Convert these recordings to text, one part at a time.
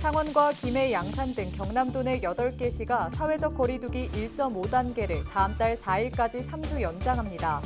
창원과 김해, 양산 등 경남도 내 8개 시가 사회적 거리두기 1.5단계를 다음 달 4일까지 3주 연장합니다.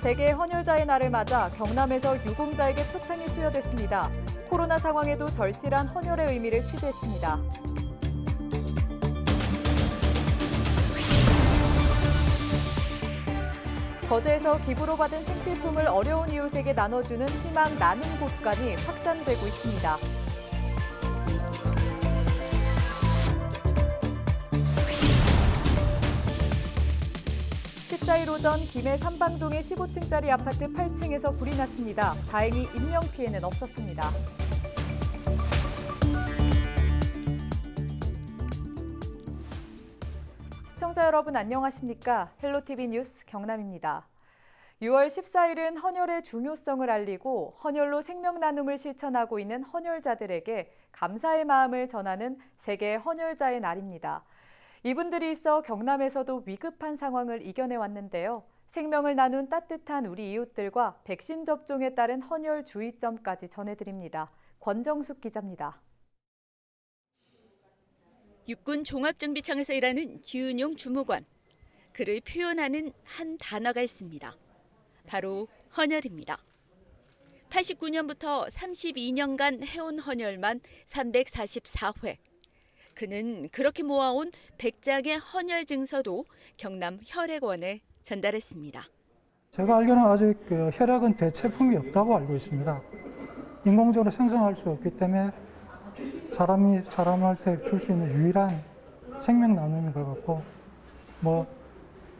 세계 헌혈자의 날을 맞아 경남에서 유공자에게 표창이 수여됐습니다. 코로나 상황에도 절실한 헌혈의 의미를 취재했습니다. 거제에서 기부로 받은 생필품을 어려운 이웃에게 나눠주는 희망 나눔 곳간이 확산되고 있습니다. 14일 오전 김해 삼방동의 15층짜리 아파트 8층에서 불이 났습니다. 다행히 인명피해는 없었습니다. 시청자 여러분 안녕하십니까? 헬로티비 뉴스 경남입니다. 6월 14일은 헌혈의 중요성을 알리고 헌혈로 생명 나눔을 실천하고 있는 헌혈자들에게 감사의 마음을 전하는 세계 헌혈자의 날입니다. 이분들이 있어 경남에서도 위급한 상황을 이겨내왔는데요. 생명을 나눈 따뜻한 우리 이웃들과 백신 접종에 따른 헌혈 주의점까지 전해드립니다. 권정숙 기자입니다. 육군 종합정비청에서 일하는 지은용 주무관. 그를 표현하는 한 단어가 있습니다. 바로 헌혈입니다. 89년부터 32년간 해온 헌혈만 344회. 그는 그렇게 모아온 100장의 헌혈 증서도 경남 혈액원에 전달했습니다. 제가 알기로는 아직 혈액은 대체품이 없다고 알고 있습니다. 인공적으로 생성할 수 없기 때문에 사람이 사람한테 줄 수 있는 유일한 생명 나눔인 것 같고,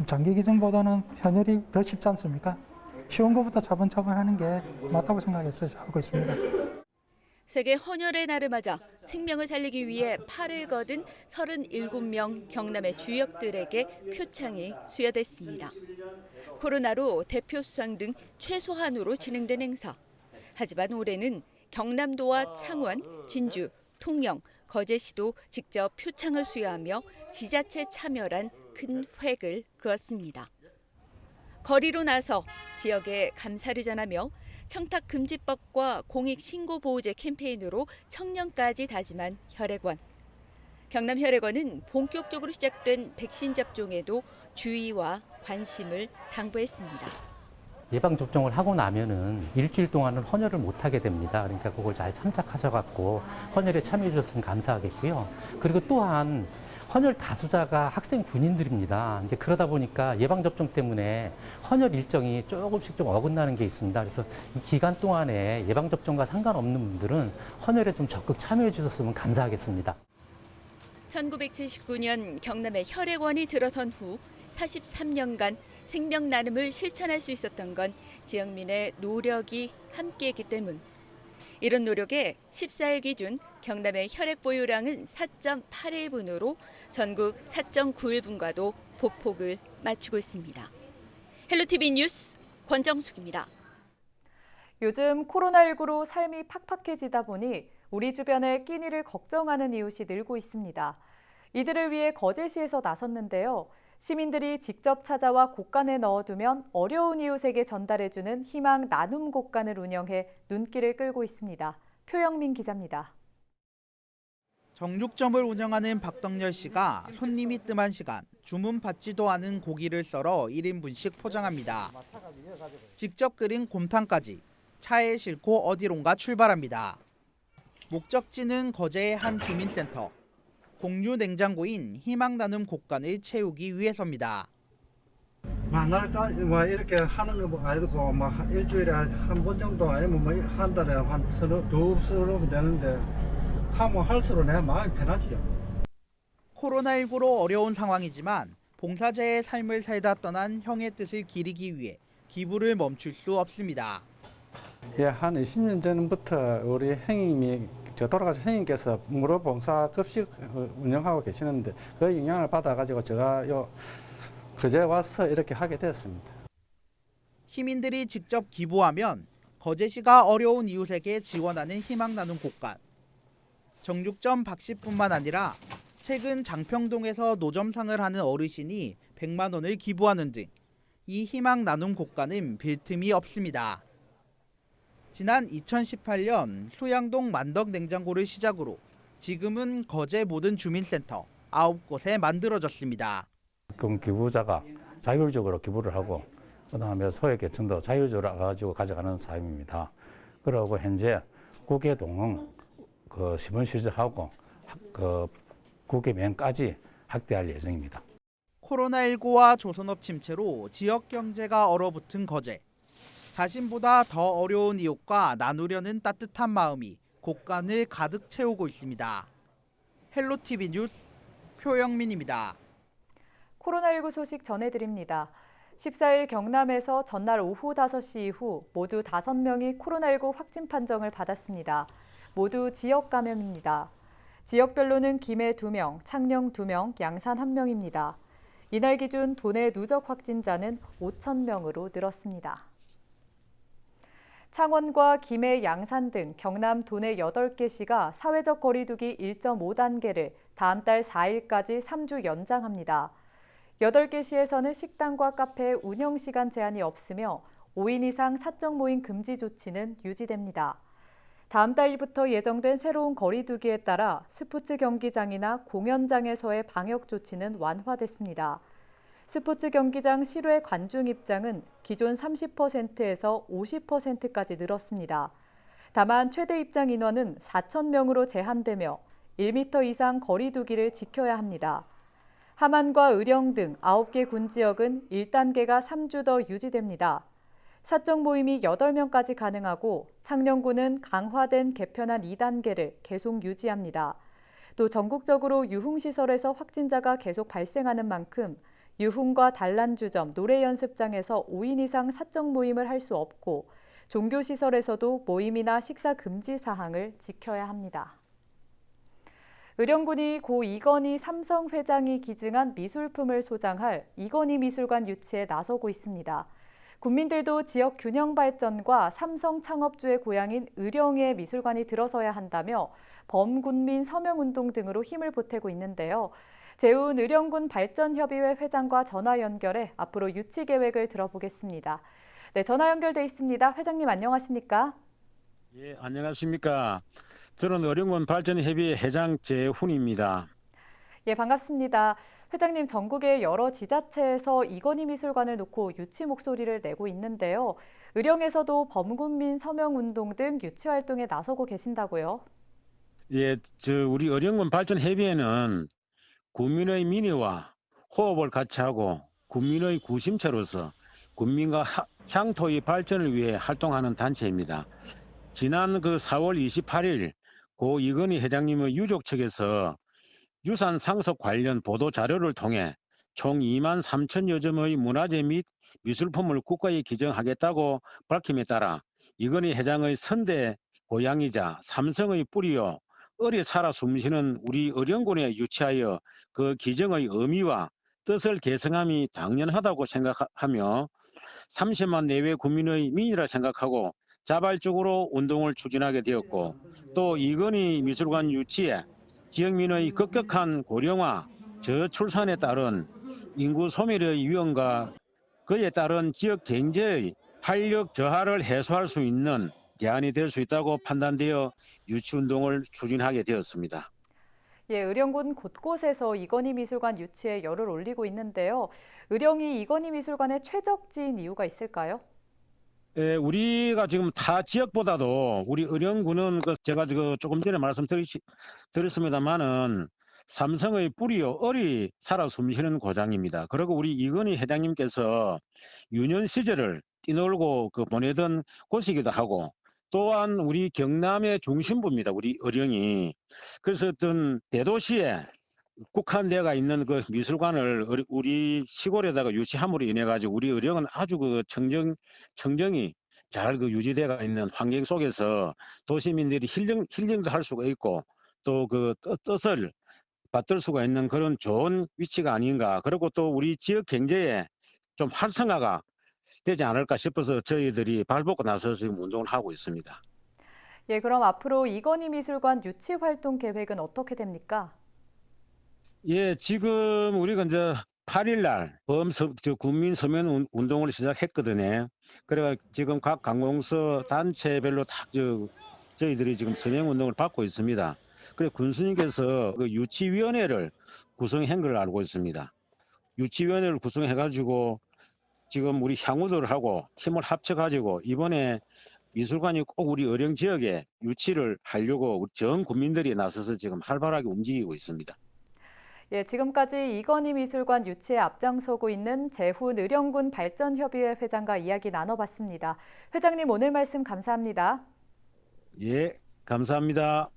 장기 기증보다는 현혈이 더 쉽지 않습니까? 쉬운 것부터 차분차분 하는 게 맞다고 생각해서 하고 있습니다. 세계 헌혈의 날을 맞아 생명을 살리기 위해 팔을 거둔 37명 경남의 주역들에게 표창이 수여됐습니다. 코로나로 대표 수상 등 최소한으로 진행된 행사. 하지만 올해는 경남도와 창원, 진주, 통영, 거제시도 직접 표창을 수여하며 지자체 참여란 큰 획을 그었습니다. 거리로 나서 지역에 감사를 전하며 청탁금지법과 공익신고보호제 캠페인으로 청년까지 다짐한 혈액원. 경남혈액원은 본격적으로 시작된 백신 접종에도 주의와 관심을 당부했습니다. 예방접종을 하고 나면은 일주일 동안은 헌혈을 못하게 됩니다. 그러니까 그걸 잘 참작하셔갖고 헌혈에 참여해 주셨으면 감사하겠고요. 그리고 또한 헌혈 다수자가 학생 군인들입니다. 이제 그러다 보니까 예방접종 때문에 헌혈 일정이 조금씩 좀 어긋나는 게 있습니다. 그래서 이 기간 동안에 예방접종과 상관없는 분들은 헌혈에 좀 적극 참여해 주셨으면 감사하겠습니다. 1979년 경남의 혈액원이 들어선 후 43년간 생명 나눔을 실천할 수 있었던 건 지역민의 노력이 함께했기 때문. 이런 노력에 14일 기준 경남의 혈액 보유량은 4.81분으로 전국 4.91분과도 보폭을 맞추고 있습니다. 헬로티비 뉴스 권정숙입니다. 요즘 코로나19로 삶이 팍팍해지다 보니 우리 주변에 끼니를 걱정하는 이웃이 늘고 있습니다. 이들을 위해 거제시에서 나섰는데요. 시민들이 직접 찾아와 곳간에 넣어두면 어려운 이웃에게 전달해주는 희망 나눔 곳간을 운영해 눈길을 끌고 있습니다. 표영민 기자입니다. 정육점을 운영하는 박덕열 씨가 손님이 뜸한 시간 주문 받지도 않은 고기를 썰어 1인분씩 포장합니다. 직접 끓인 곰탕까지 차에 싣고 어디론가 출발합니다. 목적지는 거제의 한 주민센터. 공유 냉장고인 희망 나눔 곳간을 채우기 위해서입니다. 만날 이렇게 하는 거 아니고 일주일에 한 번 정도 아니면 한 달에 한 두서너 되는데 하면 할수록 내 마음이 편하지요. 코로나19로 어려운 상황이지만 봉사자의 삶을 살다 떠난 형의 뜻을 기리기 위해 기부를 멈출 수 없습니다. 예, 한 20년 전부터 우리 형님이 돌아가신 형님께서 무료 봉사 급식 운영하고 계시는데 그 영향을 받아가지고 제가 그제 와서 이렇게 하게 되었습니다. 시민들이 직접 기부하면 거제시가 어려운 이웃에게 지원하는 희망 나눔 곳간. 정육점 박 씨뿐만 아니라 최근 장평동에서 노점상을 하는 어르신이 100만 원을 기부하는 등 이 희망 나눔 곳간은 빈 틈이 없습니다. 지난 2018년 소양동 만덕 냉장고를 시작으로 지금은 거제 모든 주민센터 9곳에 만들어졌습니다. 그럼 기부자가 자율적으로 기부를 하고 그다음에 소외계층도 자율적으로 가지고 가져가는 사업입니다. 그리고 현재 구계동 그 시범 실시하고 그 구계면까지 확대할 예정입니다. 코로나19와 조선업 침체로 지역 경제가 얼어붙은 거제. 자신보다 더 어려운 이웃과 나누려는 따뜻한 마음이 곳간을 가득 채우고 있습니다. 헬로티비 뉴스 표영민입니다. 코로나19 소식 전해드립니다. 14일 경남에서 전날 오후 5시 이후 모두 5명이 코로나19 확진 판정을 받았습니다. 모두 지역 감염입니다. 지역별로는 김해 2명, 창녕 2명, 양산 1명입니다. 이날 기준 도내 누적 확진자는 5,000명으로 늘었습니다. 창원과 김해, 양산 등 경남 도내 8개 시가 사회적 거리두기 1.5단계를 다음 달 4일까지 3주 연장합니다. 8개 시에서는 식당과 카페 운영 시간 제한이 없으며 5인 이상 사적 모임 금지 조치는 유지됩니다. 다음 달부터 예정된 새로운 거리두기에 따라 스포츠 경기장이나 공연장에서의 방역 조치는 완화됐습니다. 스포츠 경기장 실외 관중 입장은 기존 30%에서 50%까지 늘었습니다. 다만 최대 입장 인원은 4,000명으로 제한되며 1m 이상 거리두기를 지켜야 합니다. 함안과 의령 등 9개 군 지역은 1단계가 3주 더 유지됩니다. 사적 모임이 8명까지 가능하고 창녕군은 강화된 개편한 2단계를 계속 유지합니다. 또 전국적으로 유흥시설에서 확진자가 계속 발생하는 만큼 유흥과 단란주점, 노래연습장에서 5인 이상 사적 모임을 할 수 없고 종교시설에서도 모임이나 식사 금지 사항을 지켜야 합니다. 의령군이 고 이건희 삼성 회장이 기증한 미술품을 소장할 이건희 미술관 유치에 나서고 있습니다. 국민들도 지역 균형 발전과 삼성 창업주의 고향인 의령에 미술관이 들어서야 한다며 범군민 서명운동 등으로 힘을 보태고 있는데요. 재훈 의령군 발전협의회 회장과 전화 연결해 앞으로 유치 계획을 들어보겠습니다. 네, 전화 연결돼 있습니다. 회장님 안녕하십니까? 예, 안녕하십니까. 저는 의령군 발전협의회 회장 재훈입니다. 예, 반갑습니다. 회장님, 전국의 여러 지자체에서 이건희 미술관을 놓고 유치 목소리를 내고 있는데요. 의령에서도 범군민 서명운동 등 유치 활동에 나서고 계신다고요? 예, 우리 의령군 발전협의회는 국민의 민의와 호흡을 같이 하고 국민의 구심체로서 국민과 향토의 발전을 위해 활동하는 단체입니다. 지난 4월 28일 고 이건희 회장님의 유족 측에서 유산 상속 관련 보도 자료를 통해 총 2만 3천여 점의 문화재 및 미술품을 국가에 기증하겠다고 밝힘에 따라 이건희 회장의 선대 고향이자 삼성의 뿌리요 어리 살아 숨쉬는 우리 의령군에 유치하여 그 기증의 의미와 뜻을 계승함이 당연하다고 생각하며 30만 내외 국민의 민의라 생각하고 자발적으로 운동을 추진하게 되었고 또 이건희 미술관 유치에 지역민의 급격한 고령화, 저출산에 따른 인구 소멸의 위험과 그에 따른 지역 경제의 활력 저하를 해소할 수 있는 대안이 될 수 있다고 판단되어 유치운동을 추진하게 되었습니다. 예, 의령군 곳곳에서 이건희 미술관 유치에 열을 올리고 있는데요. 의령이 이건희 미술관의 최적지인 이유가 있을까요? 예, 우리가 지금 타 지역보다도 우리 의령군은 제가 조금 전에 말씀드렸습니다만은 삼성의 뿌리요 어리 살아 숨쉬는 고장입니다. 그리고 우리 이건희 회장님께서 유년 시절을 뛰놀고 보내던 곳이기도 하고 또한 우리 경남의 중심부입니다. 우리 의령이. 그래서 어떤 대도시에 국한되어 있는 미술관을 우리 시골에다가 유치함으로 인해 가지고 우리 의령은 아주 청정이 잘 유지되어 있는 환경 속에서 도시민들이 힐링도 할 수가 있고 또 뜻을 받들 수가 있는 그런 좋은 위치가 아닌가. 그리고 또 우리 지역 경제에 좀 활성화가 되지 않을까 싶어서 저희들이 발벗고 나서서 지금 운동을 하고 있습니다. 예, 그럼 앞으로 이건희 미술관 유치 활동 계획은 어떻게 됩니까? 예, 지금 우리가 이제 8일 날 국민 서면 운동을 시작했거든요. 그래가 지금 각 관공서 단체별로 다 저희들이 지금 서명 운동을 받고 있습니다. 그래 군수님께서 그 유치위원회를 구성한 걸 알고 있습니다. 유치위원회를 구성해가지고 지금 우리 향후들하고 힘을 합쳐가지고 이번에 미술관이 꼭 우리 어령 지역에 유치를 하려고 우리 전 국민들이 나서서 지금 활발하게 움직이고 있습니다. 예, 지금까지 이건희 미술관 유치에 앞장서고 있는 재훈 의령군 발전협의회 회장과 이야기 나눠봤습니다. 회장님 오늘 말씀 감사합니다. 예, 감사합니다.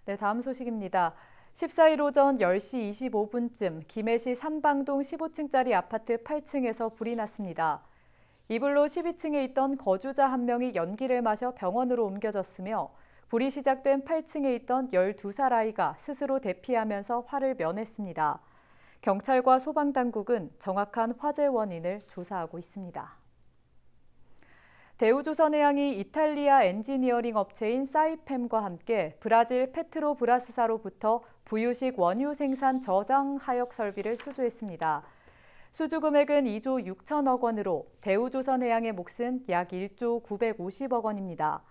네, 다음 소식입니다. 14일 오전 10시 25분쯤 김해시 삼방동 15층짜리 아파트 8층에서 불이 났습니다. 이불로 12층에 있던 거주자 한 명이 연기를 마셔 병원으로 옮겨졌으며 불이 시작된 8층에 있던 12살 아이가 스스로 대피하면서 화를 면했습니다. 경찰과 소방당국은 정확한 화재 원인을 조사하고 있습니다. 대우조선해양이 이탈리아 엔지니어링 업체인 사이팸과 함께 브라질 페트로브라스사로부터 부유식 원유 생산 저장 하역 설비를 수주했습니다. 수주 금액은 2조 6천억 원으로 대우조선해양의 몫은 약 1조 950억 원입니다.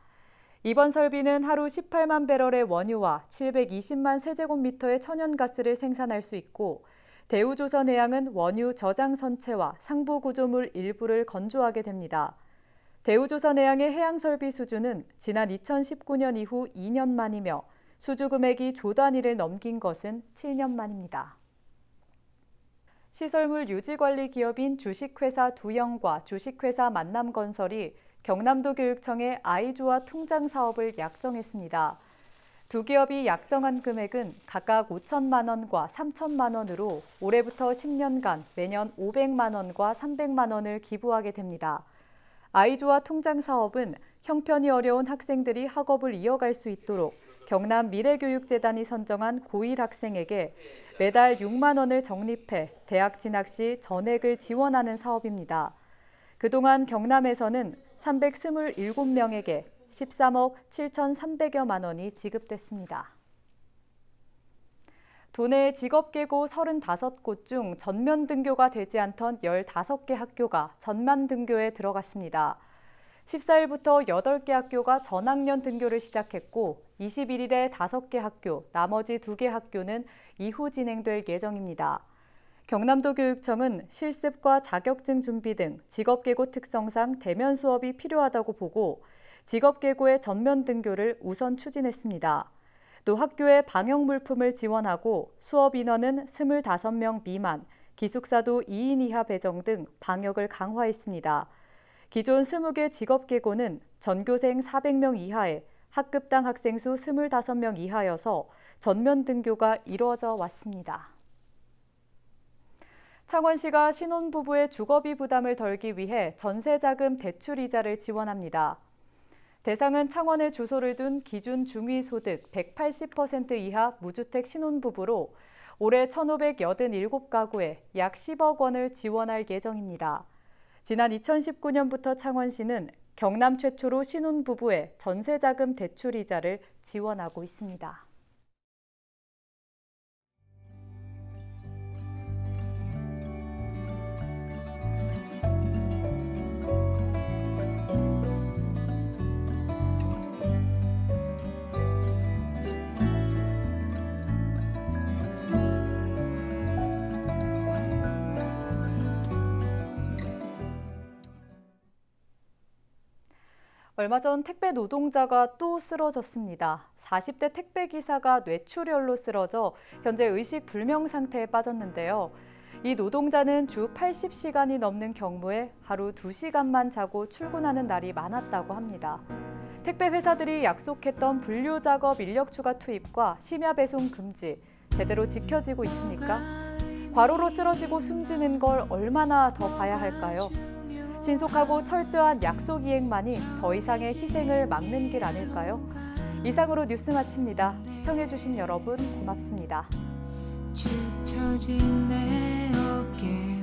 이번 설비는 하루 18만 배럴의 원유와 720만 세제곱미터의 천연가스를 생산할 수 있고 대우조선해양은 원유 저장 선체와 상부 구조물 일부를 건조하게 됩니다. 대우조선해양의 해양설비 수주는 지난 2019년 이후 2년 만이며 수주 금액이 조 단위를 넘긴 것은 7년 만입니다. 시설물 유지관리 기업인 주식회사 두영과 주식회사 만남건설이 경남도 교육청에 아이조아 통장 사업을 약정했습니다. 두 기업이 약정한 금액은 각각 5천만 원과 3천만 원으로 올해부터 10년간 매년 500만 원과 300만 원을 기부하게 됩니다. 아이조아 통장 사업은 형편이 어려운 학생들이 학업을 이어갈 수 있도록 경남 미래교육재단이 선정한 고1 학생에게 매달 6만 원을 적립해 대학 진학 시 전액을 지원하는 사업입니다. 그동안 경남에서는 327명에게 13억 7,300여만 원이 지급됐습니다. 도내 직업계고 35곳 중 전면 등교가 되지 않던 15개 학교가 전면 등교에 들어갔습니다. 14일부터 8개 학교가 전학년 등교를 시작했고 21일에 5개 학교, 나머지 2개 학교는 이후 진행될 예정입니다. 경남도 교육청은 실습과 자격증 준비 등 직업계고 특성상 대면 수업이 필요하다고 보고 직업계고의 전면 등교를 우선 추진했습니다. 또 학교에 방역 물품을 지원하고 수업 인원은 25명 미만, 기숙사도 2인 이하 배정 등 방역을 강화했습니다. 기존 20개 직업계고는 전교생 400명 이하에 학급당 학생 수 25명 이하여서 전면 등교가 이루어져 왔습니다. 창원시가 신혼부부의 주거비 부담을 덜기 위해 전세자금 대출 이자를 지원합니다. 대상은 창원에 주소를 둔 기준 중위소득 180% 이하 무주택 신혼부부로 올해 1,587가구에 약 10억 원을 지원할 예정입니다. 지난 2019년부터 창원시는 경남 최초로 신혼부부의 전세자금 대출 이자를 지원하고 있습니다. 얼마 전 택배 노동자가 또 쓰러졌습니다. 40대 택배기사가 뇌출혈로 쓰러져 현재 의식 불명 상태에 빠졌는데요. 이 노동자는 주 80시간이 넘는 경무에 하루 2시간만 자고 출근하는 날이 많았다고 합니다. 택배 회사들이 약속했던 분류 작업 인력 추가 투입과 심야 배송 금지, 제대로 지켜지고 있습니까? 과로로 쓰러지고 숨지는 걸 얼마나 더 봐야 할까요? 신속하고 철저한 약속 이행만이 더 이상의 희생을 막는 길 아닐까요? 이상으로 뉴스 마칩니다. 시청해주신 여러분 고맙습니다. 축 처진 내 어깨